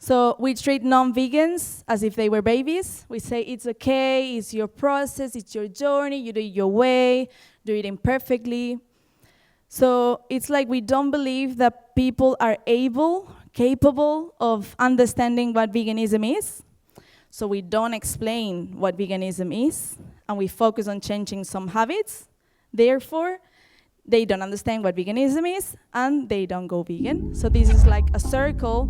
So we treat non-vegans as if they were babies. We say it's okay, it's your process, it's your journey, you do it your way, do it imperfectly. So it's like we don't believe that people are capable of understanding what veganism is. So we don't explain what veganism is, and we focus on changing some habits. Therefore, they don't understand what veganism is, and they don't go vegan. So this is like a circle.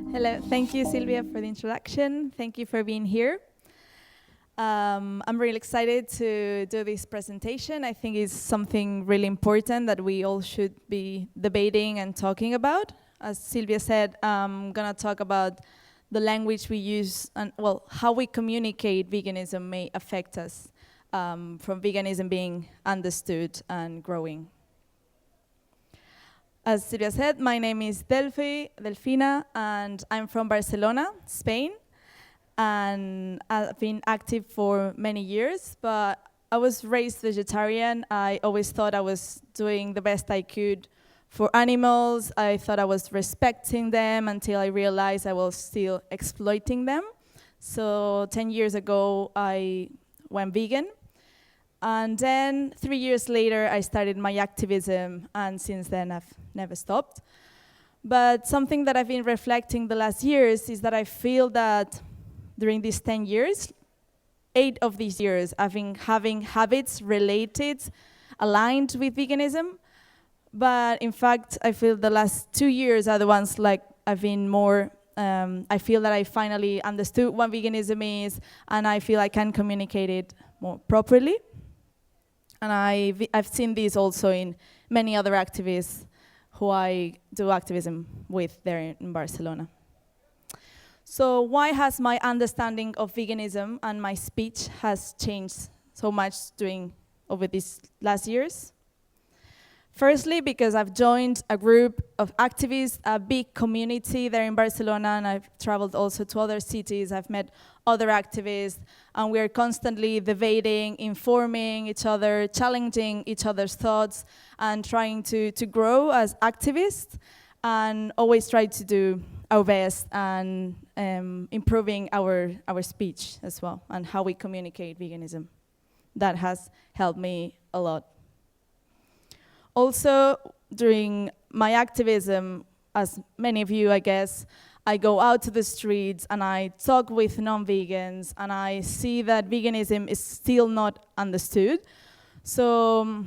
Hello, thank you, Silvia, for the introduction. Thank you for being here. I'm really excited to do this presentation. I think it's something really important that we all should be debating and talking about. As Silvia said, I'm gonna talk about the language we use and, well, how we communicate veganism may affect us from veganism being understood and growing. As Silvia said, my name is Delfina, and I'm from Barcelona, Spain. And I've been active for many years, but I was raised vegetarian. I always thought I was doing the best I could for animals. I thought I was respecting them until I realized I was still exploiting them. So 10 years ago, I went vegan. And then 3 years later, I started my activism, and since then I've never stopped. But something that I've been reflecting the last years is that I feel that during these 10 years, 8 of these years, I've been having habits aligned with veganism. But in fact, I feel the last 2 years are the ones like I've been more, I feel that I finally understood what veganism is, and I feel I can communicate it more properly. And I've seen this also in many other activists who I do activism with there in Barcelona. So why has my understanding of veganism and my speech has changed so much over these last years? Firstly, because I've joined a group of activists, a big community there in Barcelona, and I've traveled also to other cities. I've met other activists, and we're constantly debating, informing each other, challenging each other's thoughts, and trying to grow as activists, and always try to do our best and improving our speech as well, and how we communicate veganism. That has helped me a lot. Also, during my activism, as many of you, I guess, I go out to the streets and I talk with non-vegans, and I see that veganism is still not understood. So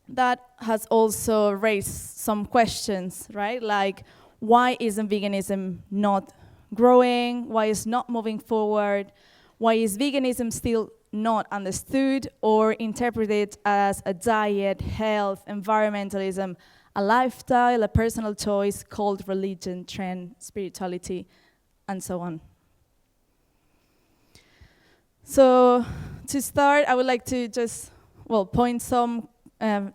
that has also raised some questions, right? Like, why isn't veganism not growing? Why is not moving forward? Why is veganism still not understood or interpreted as a diet, health, environmentalism, a lifestyle, a personal choice called religion, trend, spirituality, and so on? So to start, I would like to just, point some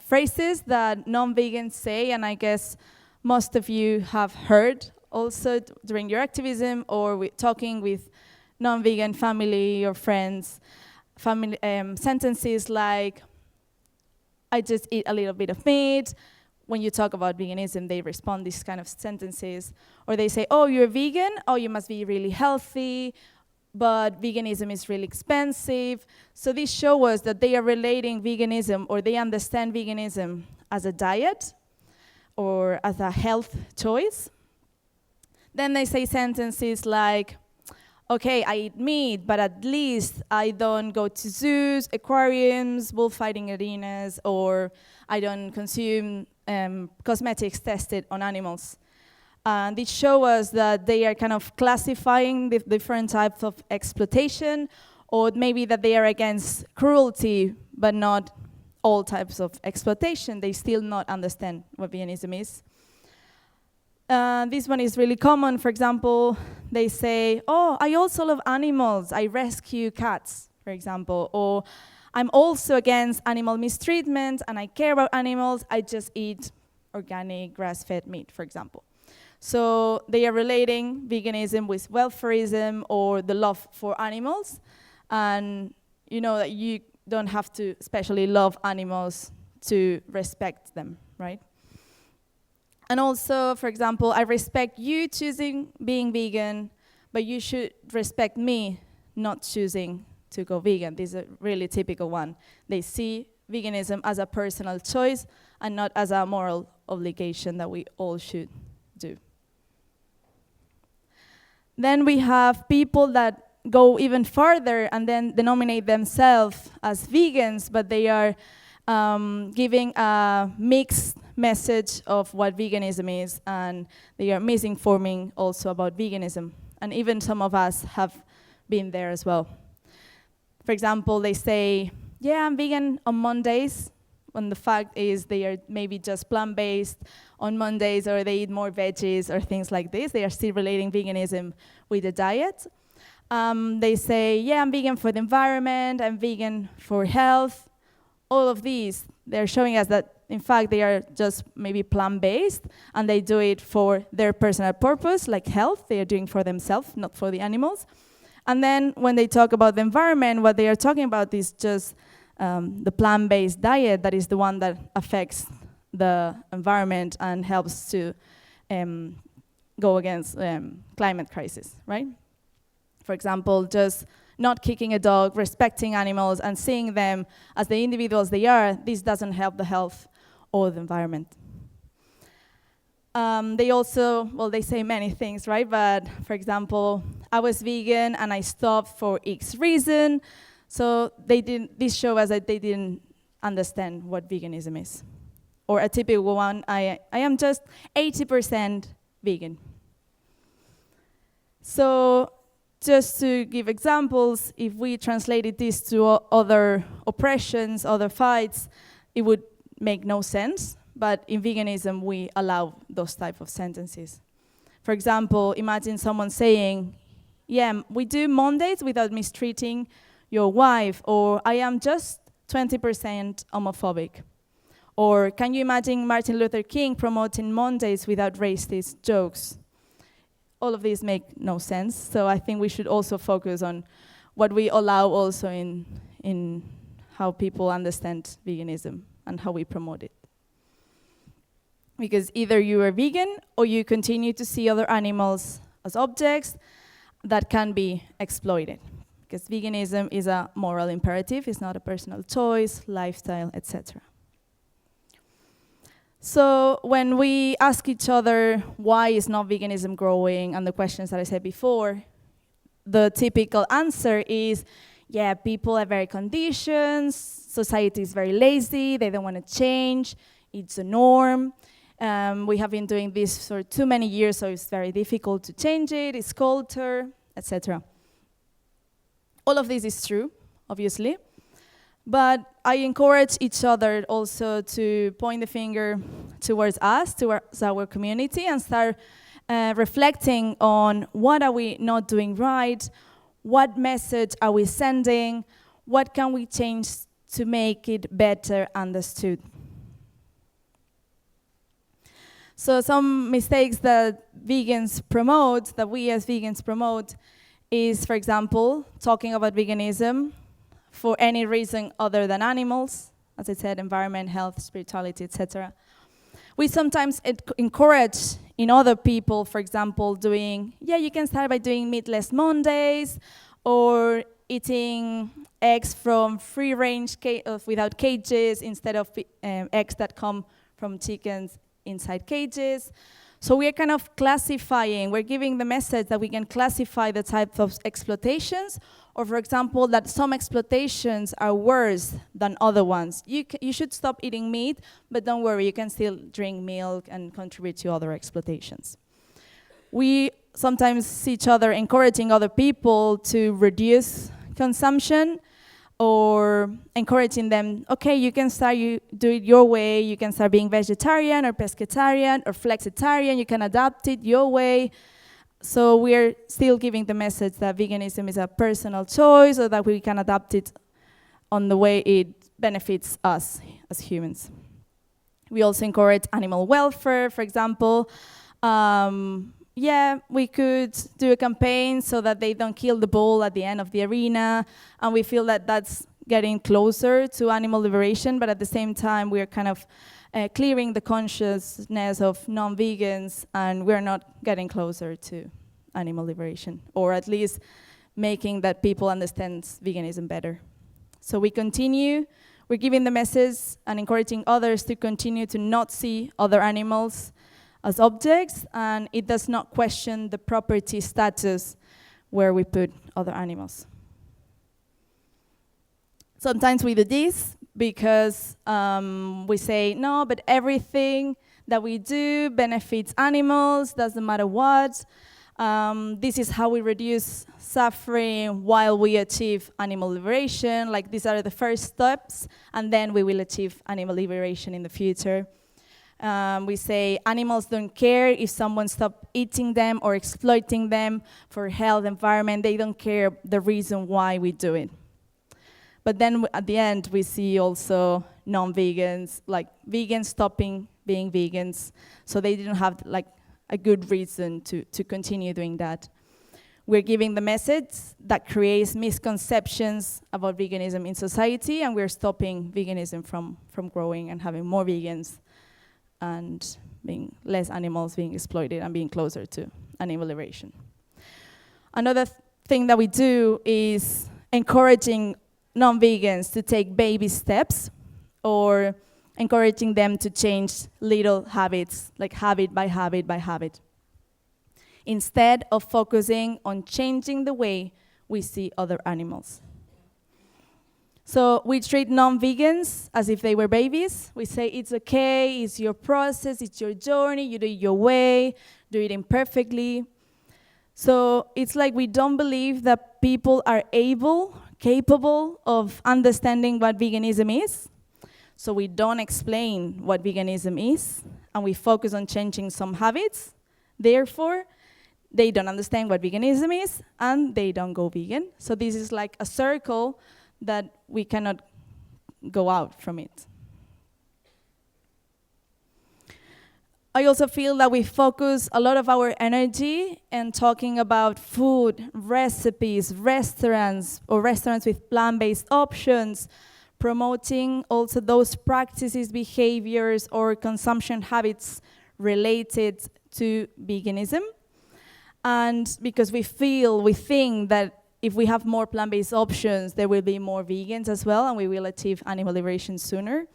phrases that non-vegans say, and I guess most of you have heard also during your activism or talking with non-vegan family or friends. Sentences like, I just eat a little bit of meat. When you talk about veganism, they respond these kind of sentences. Or they say, oh, you're vegan? Oh, you must be really healthy, but veganism is really expensive. So this shows us that they are relating veganism, or they understand veganism as a diet or as a health choice. Then they say sentences like, okay, I eat meat, but at least I don't go to zoos, aquariums, bullfighting arenas, or I don't consume cosmetics tested on animals. And it shows us that they are kind of classifying the different types of exploitation, or maybe that they are against cruelty, but not all types of exploitation. They still not understand what veganism is. This one is really common. For example, they say, oh, I also love animals. I rescue cats, for example. Or I'm also against animal mistreatment, and I care about animals. I just eat organic, grass-fed meat, for example. So they are relating veganism with welfareism or the love for animals. And you know that you don't have to especially love animals to respect them, right? And also, for example, I respect you choosing being vegan, but you should respect me not choosing to go vegan. This is a really typical one. They see veganism as a personal choice and not as a moral obligation that we all should do. Then we have people that go even further and then denominate themselves as vegans, but they are giving a mixed message of what veganism is, and they are misinforming also about veganism. And even some of us have been there as well. For example, they say, yeah, I'm vegan on Mondays, when the fact is they are maybe just plant-based on Mondays, or they eat more veggies or things like this. They are still relating veganism with the diet. They say, yeah, I'm vegan for the environment, I'm vegan for health. All of these, they're showing us that, in fact, they are just maybe plant-based, and they do it for their personal purpose, like health. They are doing for themselves, not for the animals. And then when they talk about the environment, what they are talking about is just the plant-based diet that is the one that affects the environment and helps to go against climate crisis, right? For example, just not kicking a dog, respecting animals, and seeing them as the individuals they are, this doesn't help the health or the environment. They also, well, they say many things, right? But for example, I was vegan and I stopped for X reason. So this shows us that they didn't understand what veganism is. Or a typical one, I am just 80% vegan. So just to give examples, if we translated this to other oppressions, other fights, it would make no sense. But in veganism, we allow those type of sentences. For example, imagine someone saying, yeah, we do Mondays without mistreating your wife, or I am just 20% homophobic. Or can you imagine Martin Luther King promoting Mondays without racist jokes? All of these make no sense, so I think we should also focus on what we allow also in how people understand veganism and how we promote it. Because either you are vegan or you continue to see other animals as objects that can be exploited. Because veganism is a moral imperative, it's not a personal choice, lifestyle, etc. So when we ask each other why is not veganism growing, and the questions that I said before, the typical answer is, yeah, people are very conditioned, society is very lazy, they don't want to change, it's a norm. We have been doing this for too many years, so it's very difficult to change it, it's culture, etc. All of this is true, obviously. But I encourage each other also to point the finger towards us, towards our community, and start reflecting on what are we not doing right, what message are we sending, what can we change to make it better understood. So some mistakes that vegans promote, that we as vegans promote, is, for example, talking about veganism for any reason other than animals, as I said, environment, health, spirituality, etc. We sometimes encourage in other people, for example, doing, yeah, you can start by doing meatless Mondays, or eating eggs from free-range without cages instead of eggs that come from chickens inside cages. So we are kind of classifying, we're giving the message that we can classify the types of exploitations, or for example, that some exploitations are worse than other ones. You should stop eating meat, but don't worry, you can still drink milk and contribute to other exploitations. We sometimes see each other encouraging other people to reduce consumption, or encouraging them, okay, you can start, you do it your way, you can start being vegetarian or pescatarian or flexitarian, you can adapt it your way. So we're still giving the message that veganism is a personal choice, or that we can adapt it on the way it benefits us as humans. We also encourage animal welfare, for example. Yeah, we could do a campaign so that they don't kill the bull at the end of the arena, and we feel that that's getting closer to animal liberation, but at the same time we're kind of clearing the consciousness of non-vegans, and we're not getting closer to animal liberation, or at least making that people understand veganism better. So we're giving the message and encouraging others to continue to not see other animals as objects, and it does not question the property status where we put other animals. Sometimes we do this because we say, no, but everything that we do benefits animals, doesn't matter what. This is how we reduce suffering while we achieve animal liberation. Like, these are the first steps, and then we will achieve animal liberation in the future. We say animals don't care if someone stops eating them or exploiting them for health, environment. They don't care the reason why we do it. But then at the end, we see also non-vegans, like vegans stopping being vegans. So they didn't have like a good reason to continue doing that. We're giving the message that creates misconceptions about veganism in society, and we're stopping veganism from growing and having more vegans and being less animals being exploited and being closer to animal liberation. Another thing that we do is encouraging non-vegans to take baby steps, or encouraging them to change little habits, like habit by habit by habit, instead of focusing on changing the way we see other animals. So we treat non-vegans as if they were babies. We say, it's okay, it's your process, it's your journey, you do it your way, do it imperfectly. So it's like we don't believe that people are capable of understanding what veganism is. So we don't explain what veganism is, and we focus on changing some habits. Therefore, they don't understand what veganism is, and they don't go vegan. So this is like a circle that we cannot go out from it. I also feel that we focus a lot of our energy in talking about food, recipes, restaurants, or restaurants with plant-based options, promoting also those practices, behaviors, or consumption habits related to veganism. And because we think that if we have more plant-based options, there will be more vegans as well, and we will achieve animal liberation sooner.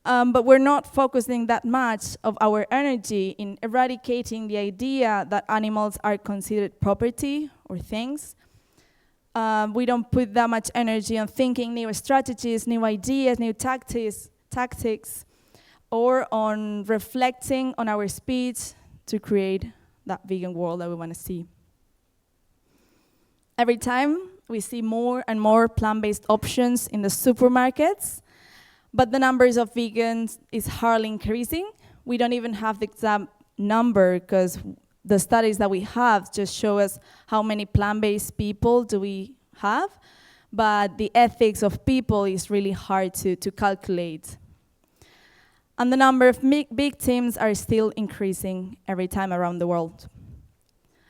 But we're not focusing that much of our energy in eradicating the idea that animals are considered property or things. We don't put that much energy on thinking new strategies, new ideas, new tactics, or on reflecting on our speech to create that vegan world that we want to see. Every time we see more and more plant-based options in the supermarkets, but the numbers of vegans is hardly increasing. We don't even have the exact number, because the studies that we have just show us how many plant-based people do we have, but the ethics of people is really hard to calculate. And the number of victims are still increasing every time around the world.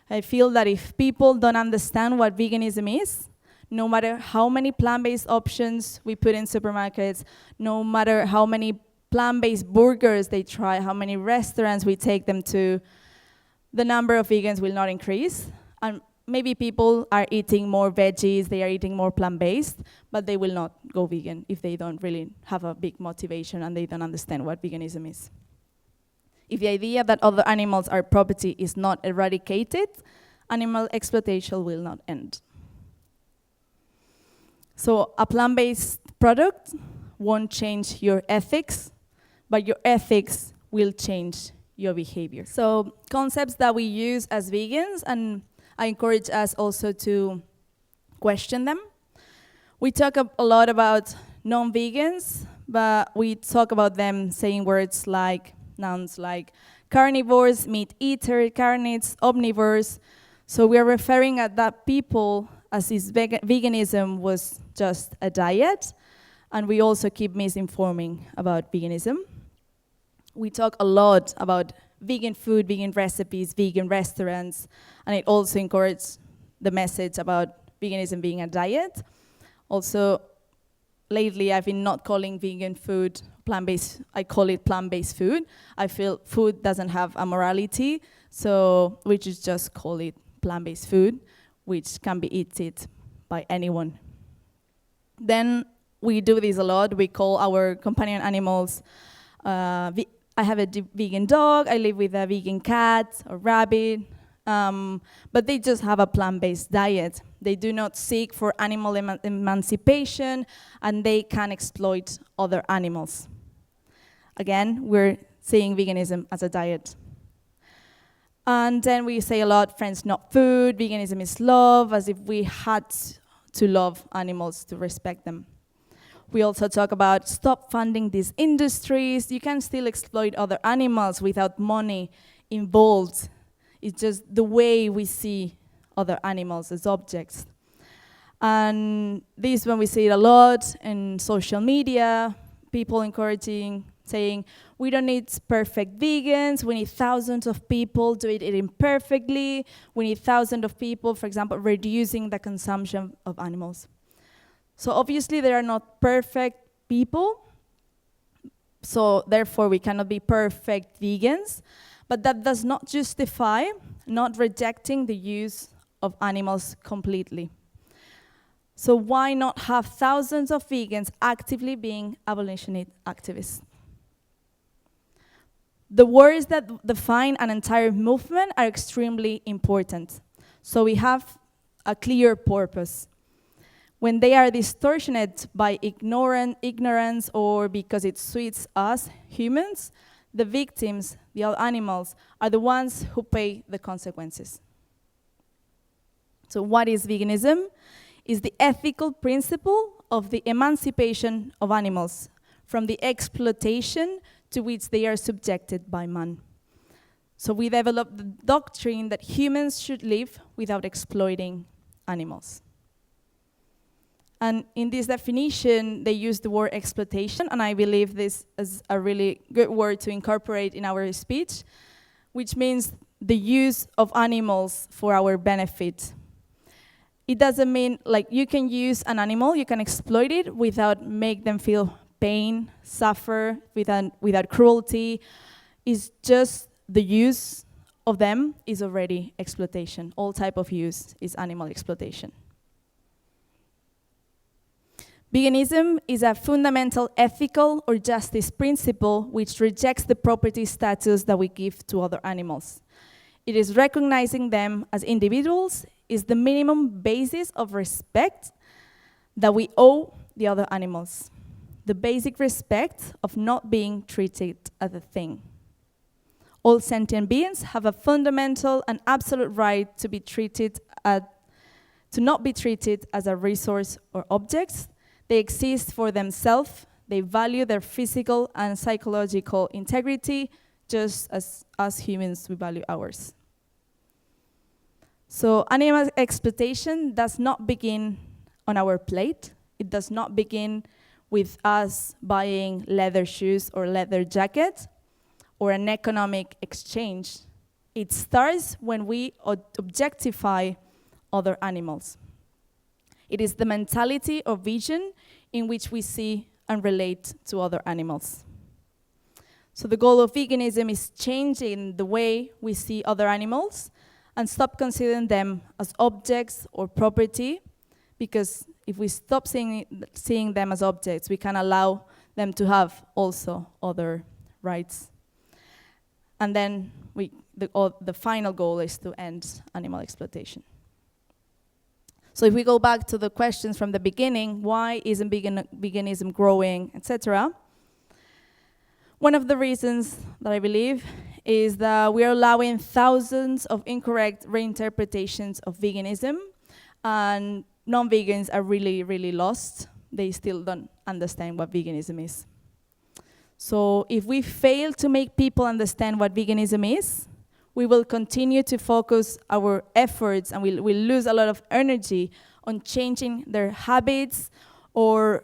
I feel that if people don't understand what veganism is, no matter how many plant-based options we put in supermarkets, no matter how many plant-based burgers they try, how many restaurants we take them to, the number of vegans will not increase. And maybe people are eating more veggies, they are eating more plant-based, but they will not go vegan if they don't really have a big motivation and they don't understand what veganism is. If the idea that other animals are property is not eradicated, animal exploitation will not end. So a plant-based product won't change your ethics, but your ethics will change your behavior. So concepts that we use as vegans, and I encourage us also to question them. We talk a lot about non-vegans, but we talk about them saying words like, nouns like carnivores, meat eater, carnites, omnivores. So we are referring at that people as if veganism was just a diet, and we also keep misinforming about veganism. We talk a lot about vegan food, vegan recipes, vegan restaurants, and it also encourages the message about veganism being a diet. Also, lately I've been not calling vegan food plant-based, I call it plant-based food. I feel food doesn't have a morality, so we should just call it plant-based food, which can be eaten by anyone. Then we do this a lot. We call our companion animals, I have a vegan dog, I live with a vegan cat or rabbit, but they just have a plant-based diet. They do not seek for animal emancipation, and they can exploit other animals. Again, we're seeing veganism as a diet. And then we say a lot, friends, not food, veganism is love, as if we had to love animals to respect them. We also talk about stop funding these industries. You can still exploit other animals without money involved. It's just the way we see other animals as objects. And this one we see it a lot in social media, people encouraging, saying, we don't need perfect vegans, we need thousands of people doing it imperfectly, we need thousands of people, for example, reducing the consumption of animals. So obviously there are not perfect people, so therefore we cannot be perfect vegans, but that does not justify not rejecting the use of animals completely. So why not have thousands of vegans actively being abolitionist activists? The words that define an entire movement are extremely important. So we have a clear purpose. When they are distorted by ignorance or because it suits us, humans, the victims, the other animals, are the ones who pay the consequences. So what is veganism? It's the ethical principle of the emancipation of animals from the exploitation to which they are subjected by man. So we developed the doctrine that humans should live without exploiting animals. And in this definition, they use the word exploitation, and I believe this is a really good word to incorporate in our speech, which means the use of animals for our benefit. It doesn't mean, like, you can use an animal, you can exploit it without make them feel pain, suffer, without cruelty. It's just the use of them is already exploitation. All type of use is animal exploitation. Veganism is a fundamental ethical or justice principle which rejects the property status that we give to other animals. It is recognizing them as individuals is the minimum basis of respect that we owe the other animals. The basic respect of not being treated as a thing. All sentient beings have a fundamental and absolute right to be treated to not be treated as a resource or objects. They exist for themselves. They value their physical and psychological integrity, just as us humans we value ours. So animal exploitation does not begin on our plate. It does not begin with us buying leather shoes or leather jackets or an economic exchange. It starts when we objectify other animals. It is the mentality or vision in which we see and relate to other animals. So the goal of veganism is changing the way we see other animals and stop considering them as objects or property, because if we stop seeing them as objects, we can allow them to have also other rights. And then the final goal is to end animal exploitation. So if we go back to the questions from the beginning, why isn't veganism growing, etc.? One of the reasons that I believe is that we are allowing thousands of incorrect reinterpretations of veganism, and non-vegans are really, really lost. They still don't understand what veganism is. So if we fail to make people understand what veganism is, we will continue to focus our efforts and we'll lose a lot of energy on changing their habits or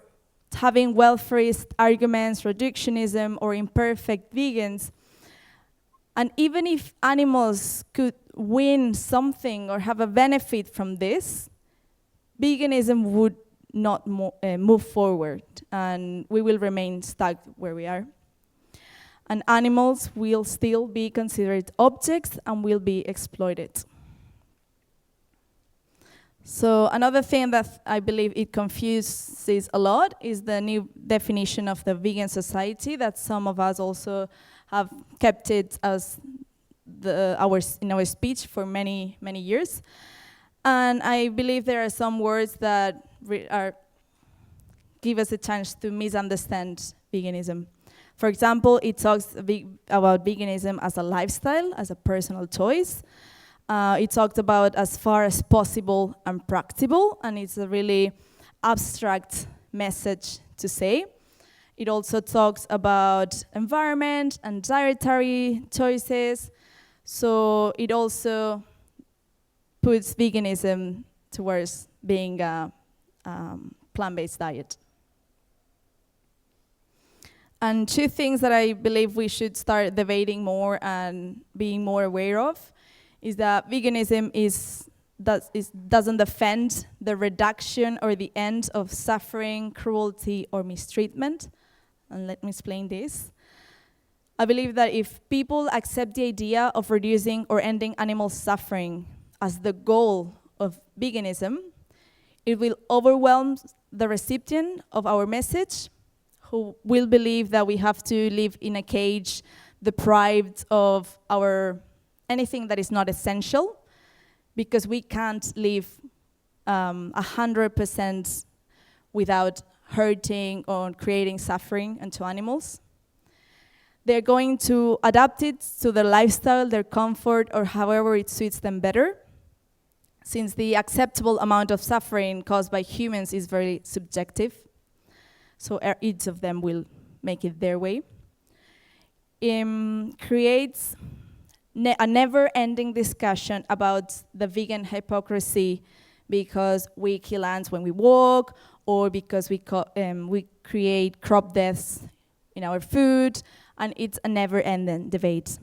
having welfarist arguments, reductionism, or imperfect vegans. And even if animals could win something or have a benefit from this, veganism would not move forward, and we will remain stuck where we are. And animals will still be considered objects and will be exploited. So another thing that I believe it confuses a lot is the new definition of the vegan society, that some of us also have kept it as in our speech for many, many years. And I believe there are some words that give us a chance to misunderstand veganism. For example, it talks about veganism as a lifestyle, as a personal choice. It talked about as far as possible and practicable, and it's a really abstract message to say. It also talks about environment and dietary choices. So it also puts veganism towards being a plant-based diet. And two things that I believe we should start debating more and being more aware of is that veganism doesn't defend the reduction or the end of suffering, cruelty, or mistreatment. And let me explain this. I believe that if people accept the idea of reducing or ending animal suffering as the goal of veganism, it will overwhelm the recipient of our message, who will believe that we have to live in a cage deprived of anything that is not essential, because we can't live 100% without hurting or creating suffering into animals. They're going to adapt it to their lifestyle, their comfort, or however it suits them better, since the acceptable amount of suffering caused by humans is very subjective. So each of them will make it their way. Creates a never-ending discussion about the vegan hypocrisy, because we kill ants when we walk, or because we create crop deaths in our food, and it's a never-ending debate.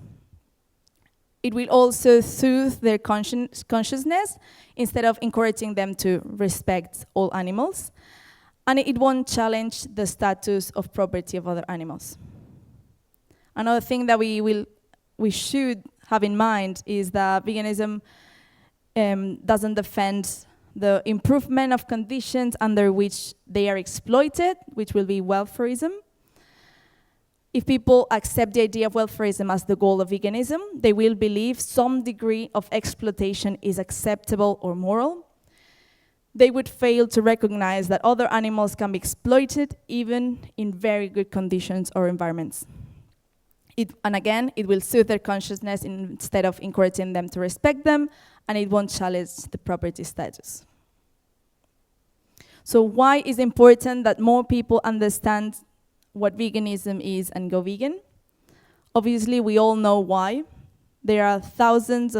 It will also soothe their consciousness instead of encouraging them to respect all animals, and it won't challenge the status of property of other animals. Another thing that we should have in mind is that veganism doesn't defend the improvement of conditions under which they are exploited, which will be welfareism. If people accept the idea of welfareism as the goal of veganism, they will believe some degree of exploitation is acceptable or moral. They would fail to recognize that other animals can be exploited even in very good conditions or environments. And again, it will soothe their consciousness instead of encouraging them to respect them, and it won't challenge the property status. So why is it important that more people understand what veganism is and go vegan? Obviously, we all know why. There are thousands,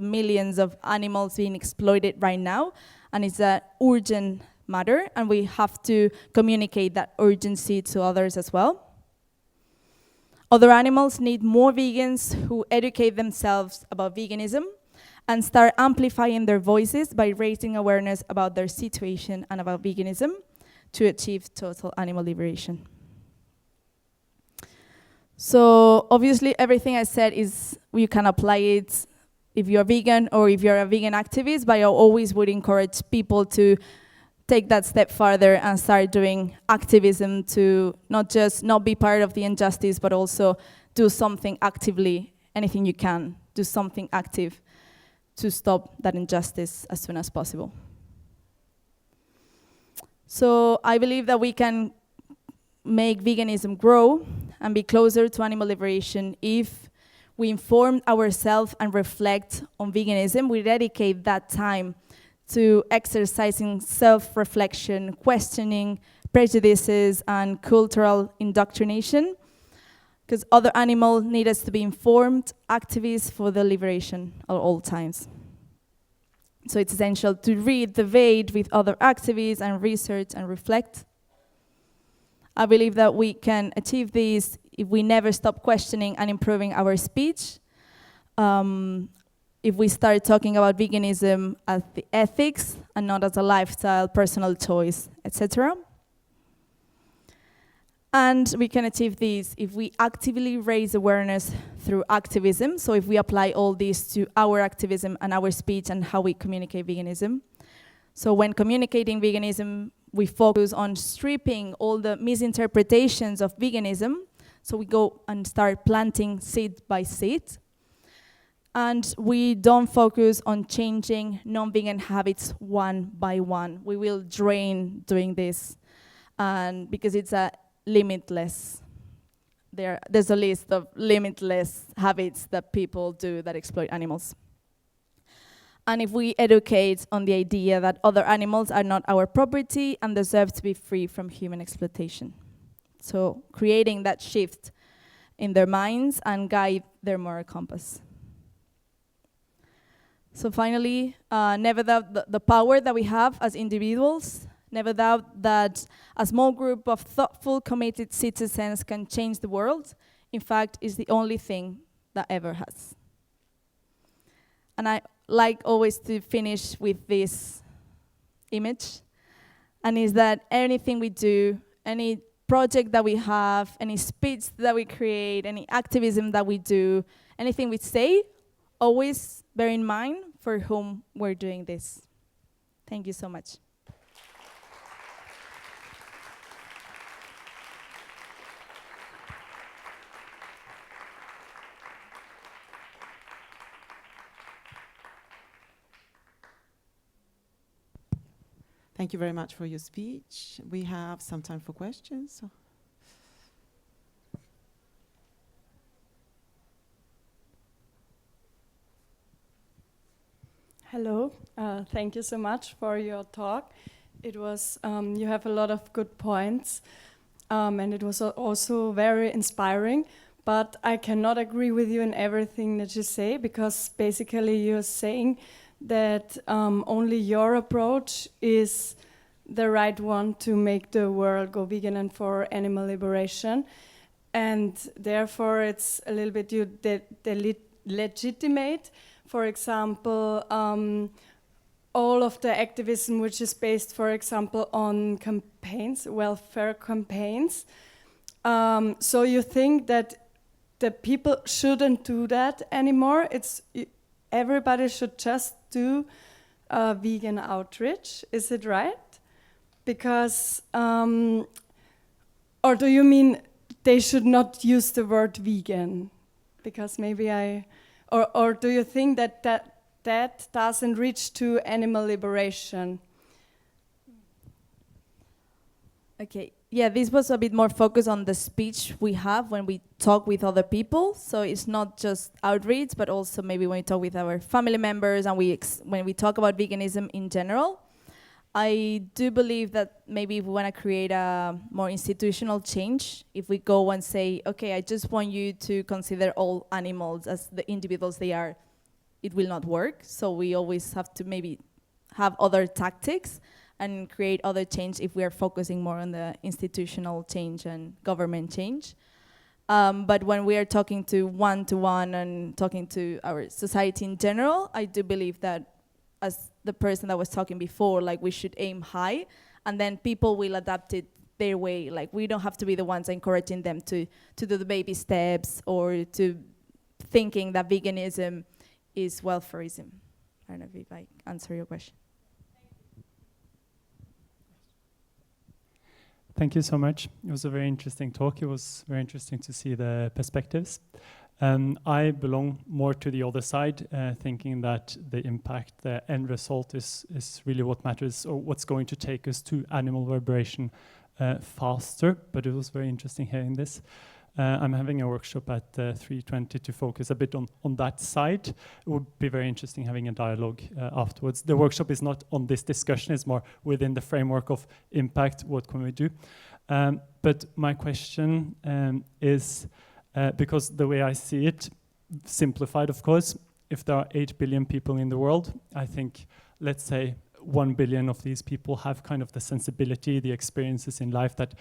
millions of animals being exploited right now, and it's an urgent matter, and we have to communicate that urgency to others as well. Other animals need more vegans who educate themselves about veganism and start amplifying their voices by raising awareness about their situation and about veganism to achieve total animal liberation. So obviously everything I said is, you can apply it if you're vegan or if you're a vegan activist, but I always would encourage people to take that step farther and start doing activism to not just not be part of the injustice, but also do something actively, anything you can, do something active to stop that injustice as soon as possible. So I believe that we can make veganism grow and be closer to animal liberation if we inform ourselves and reflect on veganism. We dedicate that time to exercising self-reflection, questioning prejudices and cultural indoctrination, because other animals need us to be informed activists for the liberation at all times. So it's essential to read, debate with other activists and research and reflect. I believe that we can achieve this if we never stop questioning and improving our speech. if we start talking about veganism as the ethics and not as a lifestyle, personal choice, etc. And we can achieve this if we actively raise awareness through activism. So if we apply all this to our activism and our speech and how we communicate veganism. So when communicating veganism, we focus on stripping all the misinterpretations of veganism. So we go and start planting seed by seed. And we don't focus on changing non-vegan habits one by one. We will drain doing this, and because it's a limitless. There's a list of limitless habits that people do that exploit animals. And if we educate on the idea that other animals are not our property and deserve to be free from human exploitation. So creating that shift in their minds and guide their moral compass. So finally, never doubt the power that we have as individuals. Never doubt that a small group of thoughtful, committed citizens can change the world. In fact, it's the only thing that ever has. And I like always to finish with this image, and is that anything we do, any project that we have, any speech that we create, any activism that we do, anything we say, always bear in mind for whom we're doing this. Thank you so much. Thank you very much for your speech. We have some time for questions. So. Hello, thank you so much for your talk. It was, you have a lot of good points, and it was also very inspiring, but I cannot agree with you in everything that you say, because basically you're saying that only your approach is the right one to make the world go vegan and for animal liberation, and therefore it's a little bit you legitimate, for example, all of the activism which is based, for example, on campaigns, welfare campaigns. So you think that the people shouldn't do that anymore? Everybody should just do vegan outreach, is it right? Because, or do you mean they should not use the word vegan? Because maybe or do you think that doesn't reach to animal liberation? Okay. Yeah, this was a bit more focused on the speech we have when we talk with other people. So it's not just outreach, but also maybe when we talk with our family members and when we talk about veganism in general. I do believe that maybe if we want to create a more institutional change, if we go and say, okay, I just want you to consider all animals as the individuals they are, it will not work. So we always have to maybe have other tactics and create other change if we are focusing more on the institutional change and government change. But when we are talking to one-to-one and talking to our society in general, I do believe that as the person that was talking before, like we should aim high and then people will adapt it their way. Like we don't have to be the ones encouraging them to do the baby steps or to thinking that veganism is welfareism. I don't know if I answer your question. Thank you so much. It was a very interesting talk. It was very interesting to see the perspectives. I belong more to the other side, thinking that the impact, the end result is really what matters, or what's going to take us to animal liberation faster. But it was very interesting hearing this. I'm having a workshop at 3:20 to focus a bit on that side. It would be very interesting having a dialogue afterwards. The workshop is not on this discussion, it's more within the framework of impact, what can we do? But my question is, because the way I see it, simplified of course, if there are 8 billion people in the world, I think, let's say, 1 billion of these people have kind of the sensibility, the experiences in life that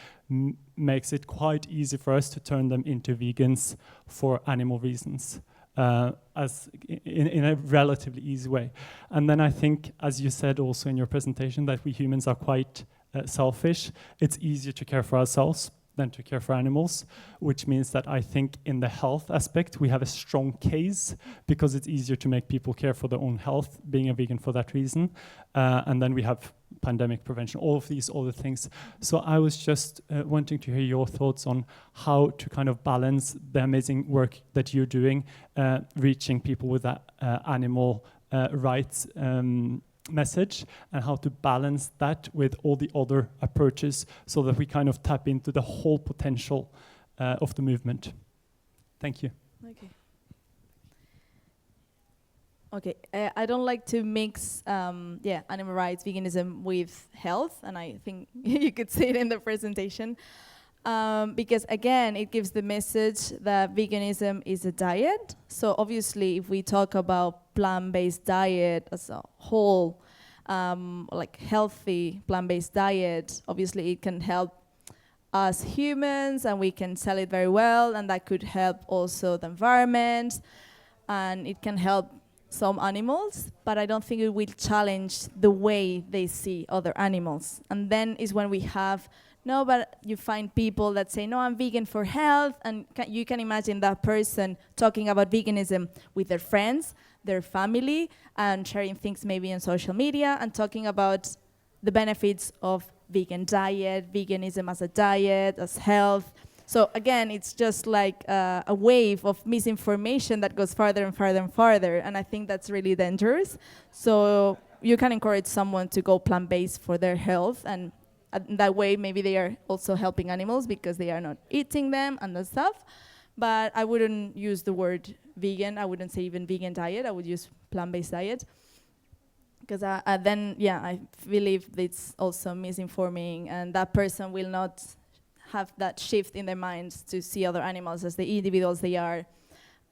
makes it quite easy for us to turn them into vegans for animal reasons. in a relatively easy way. And then I think, as you said also in your presentation, that we humans are quite selfish. It's easier to care for ourselves than to care for animals, which means that I think in the health aspect, we have a strong case because it's easier to make people care for their own health, being a vegan for that reason. And then we have pandemic prevention, all of these other things. So I was just wanting to hear your thoughts on how to kind of balance the amazing work that you're doing, reaching people with that animal rights message, and how to balance that with all the other approaches so that we kind of tap into the whole potential of the movement. Thank you. Okay, I don't like to mix animal rights, veganism with health, and I think you could see it in the presentation. Because again, it gives the message that veganism is a diet. So obviously, if we talk about plant-based diet as a whole, like healthy plant-based diet, obviously it can help us humans and we can sell it very well, and that could help also the environment, and it can help some animals, but I don't think it will challenge the way they see other animals. And then is when we have but you find people that say, no, I'm vegan for health, and you can imagine that person talking about veganism with their friends, their family, and sharing things maybe on social media, and talking about the benefits of vegan diet, veganism as a diet, as health. So again, it's just like a wave of misinformation that goes farther and farther and farther, and I think that's really dangerous. So you can encourage someone to go plant-based for their health, and that way maybe they are also helping animals because they are not eating them and that stuff. But I wouldn't use the word vegan. I wouldn't say even vegan diet. I would use plant-based diet. Because I believe it's also misinforming, and that person will not have that shift in their minds to see other animals as the individuals they are.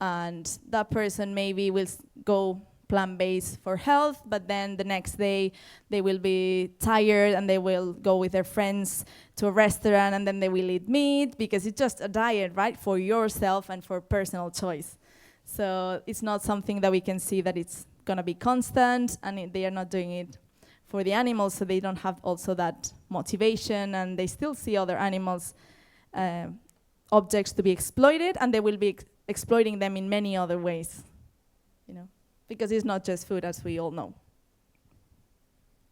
And that person maybe will go plant-based for health, but then the next day they will be tired and they will go with their friends to a restaurant, and then they will eat meat because it's just a diet, right, for yourself and for personal choice. So it's not something that we can see that it's going to be constant, and they are not doing it for the animals, so they don't have also that motivation, and they still see other animals objects to be exploited, and they will be exploiting them in many other ways, because it's not just food, as we all know.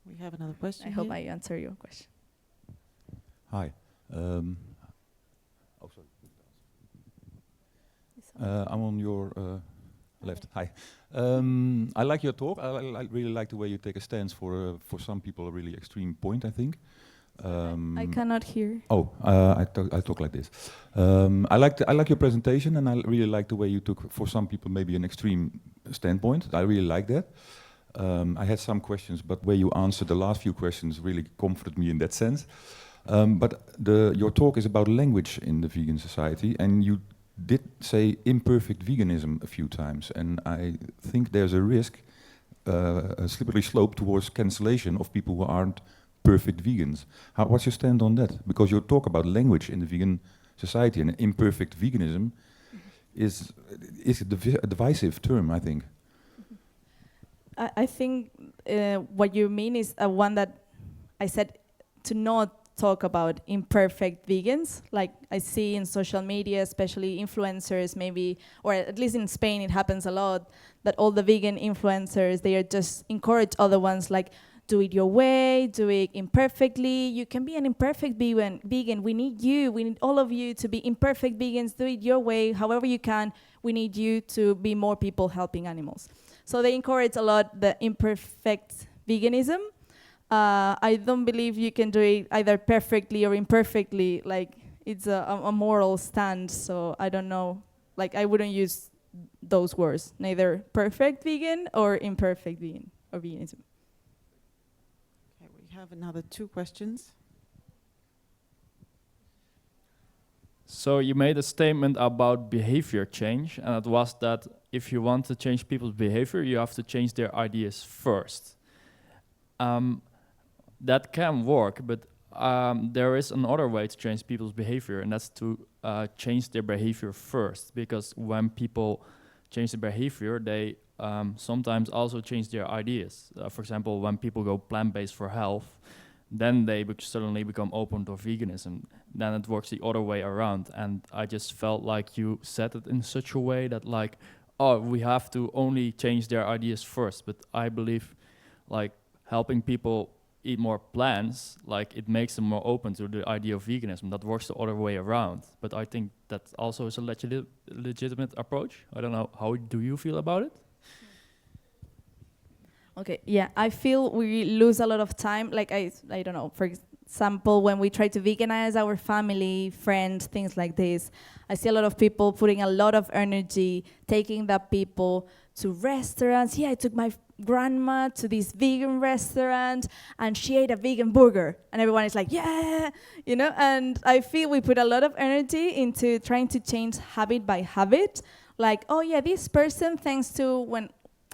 We have another question. I hope I answer your question. Hi. Sorry. I'm on your left. Hi. I like your talk. I really like the way you take a stance for some people a really extreme point, I think. I cannot hear. Oh, I talk like this. I like your presentation, and I really like the way you took, for some people, maybe an extreme standpoint. I really like that. I had some questions, but where you answered the last few questions really comforted me in that sense. But your talk is about language in the vegan society, and you did say imperfect veganism a few times, and I think there's a risk, a slippery slope towards cancellation of people who aren't perfect vegans. What's your stand on that? Because you talk about language in the vegan society, and imperfect veganism is a divisive term, I think. I think what you mean is one that I said to not talk about imperfect vegans. Like I see in social media, especially influencers maybe, or at least in Spain it happens a lot, that all the vegan influencers, they are just encourage other ones like, do it your way, do it imperfectly. You can be an imperfect vegan. We need you. We need all of you to be imperfect vegans. Do it your way, however you can. We need you to be more people helping animals. So they encourage a lot the imperfect veganism. I don't believe you can do it either perfectly or imperfectly. Like it's a moral stand. So I don't know. Like I wouldn't use those words. Neither perfect vegan or imperfect vegan or veganism. We have another 2 questions. So you made a statement about behavior change, and it was that if you want to change people's behavior, you have to change their ideas first. That can work, but there is another way to change people's behavior, and that's to change their behavior first. Because when people change their behavior, they sometimes also change their ideas. For example, when people go plant-based for health, then they suddenly become open to veganism. Then it works the other way around. And I just felt like you said it in such a way that like, oh, we have to only change their ideas first. But I believe like helping people eat more plants, like it makes them more open to the idea of veganism. That works the other way around. But I think that also is a legitimate approach. I don't know, how do you feel about it? Okay, yeah, I feel we lose a lot of time. Like, I don't know, for example, when we try to veganize our family, friends, things like this, I see a lot of people putting a lot of energy, taking the people to restaurants. Yeah, I took my grandma to this vegan restaurant and she ate a vegan burger. And everyone is like, yeah, you know? And I feel we put a lot of energy into trying to change habit by habit. Like, oh yeah, this person, thanks to when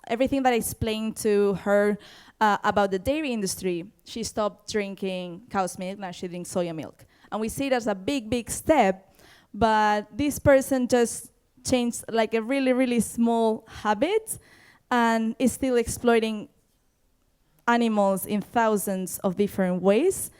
everything that I explained to her about the dairy industry, she stopped drinking cow's milk, now she drinks soya milk. And we see it as a big, big step, but this person just changed like a really, really small habit and is still exploiting animals in thousands of different ways.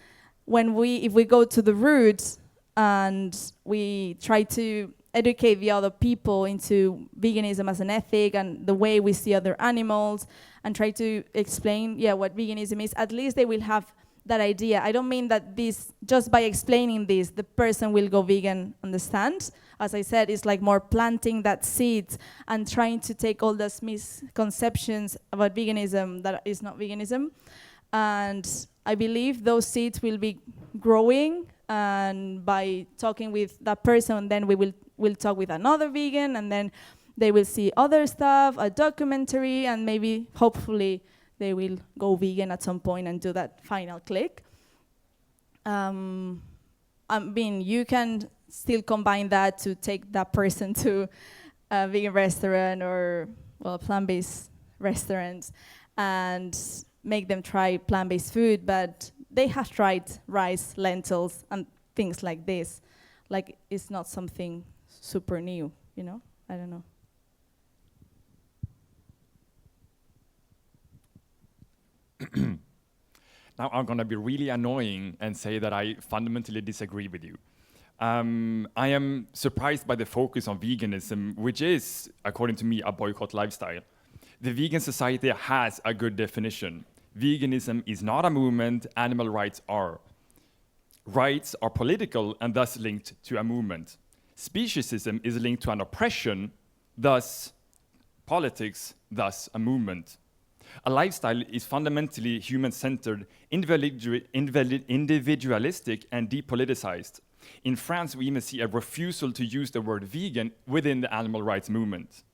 If we go to the roots and we try to educate the other people into veganism as an ethic and the way we see other animals and try to explain, what veganism is, at least they will have that idea. I don't mean that this, just by explaining this, the person will go vegan, understand? As I said, it's like more planting that seed and trying to take all those misconceptions about veganism that is not veganism. And I believe those seeds will be growing, and by talking with that person, then we'll talk with another vegan, and then they will see other stuff, a documentary, and maybe, hopefully, they will go vegan at some point and do that final click. I mean, you can still combine that to take that person to a vegan restaurant or, well, plant-based restaurants and make them try plant-based food, but they have tried rice, lentils, and things like this. Like, it's not something super new, you know? I don't know. Now I'm going to be really annoying and say that I fundamentally disagree with you. I am surprised by the focus on veganism, which is, according to me, a boycott lifestyle. The vegan society has a good definition. Veganism is not a movement, animal rights are. Rights are political and thus linked to a movement. Speciesism is linked to an oppression, thus politics, thus a movement. A lifestyle is fundamentally human-centered, individualistic, and depoliticized. In France, we even see a refusal to use the word vegan within the animal rights movement.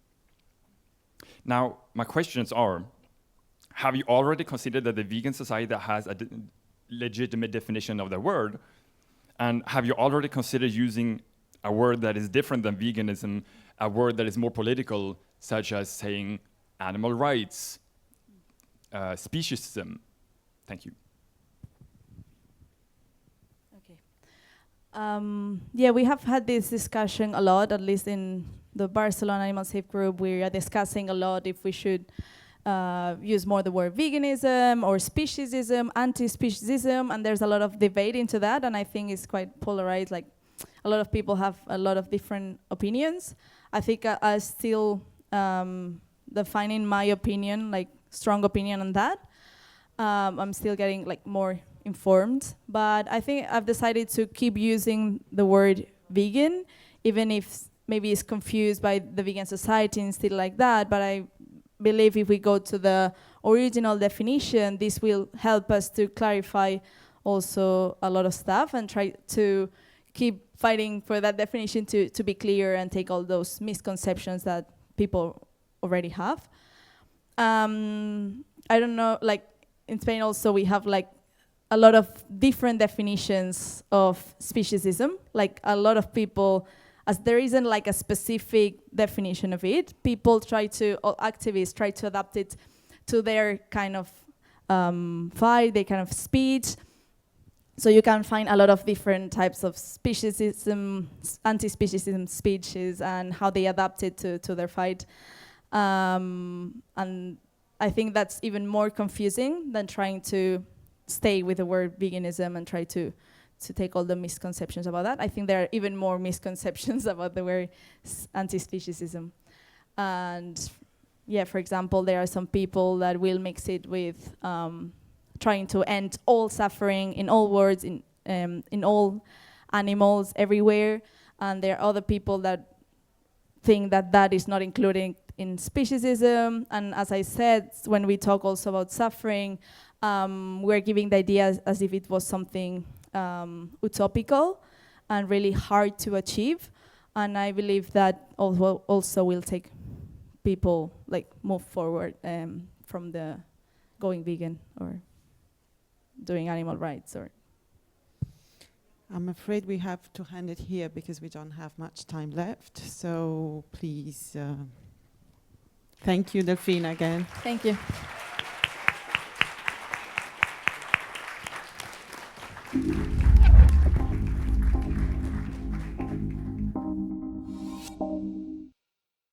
Now, my questions are, have you already considered that the vegan society has a legitimate definition of the word? And have you already considered using a word that is different than veganism, a word that is more political, such as saying animal rights, speciesism? Thank you. Okay. Yeah, we have had this discussion a lot, at least in the Barcelona Animal Safe group. We are discussing a lot if we should use more the word veganism or speciesism, anti-speciesism, and there's a lot of debate into that, and I think it's quite polarized. Like, a lot of people have a lot of different opinions. I think I still defining my opinion, like strong opinion on that. I'm still getting like more informed, but I think I've decided to keep using the word vegan, even if maybe it's confused by the vegan society and still like that, but I believe if we go to the original definition, this will help us to clarify also a lot of stuff and try to keep fighting for that definition to be clear and take all those misconceptions that people already have. I don't know, like in Spain also we have like a lot of different definitions of speciesism. Like a lot of people, as there isn't like a specific definition of it, people try to, or activists try to adapt it to their kind of fight, their kind of speech. So you can find a lot of different types of speciesism, anti-speciesism speeches, and how they adapted to their fight. And I think that's even more confusing than trying to stay with the word veganism and try to take all the misconceptions about that. I think there are even more misconceptions about the word anti-speciesism. And yeah, for example, there are some people that will mix it with trying to end all suffering in all worlds, in all animals, everywhere. And there are other people that think that that is not included in speciesism. And as I said, when we talk also about suffering, we're giving the idea as if it was something utopical and really hard to achieve. And I believe that also will take people like move forward from the going vegan or doing animal rights. Or I'm afraid we have to end it here because we don't have much time left. So please, thank you, Delfina, again. thank you.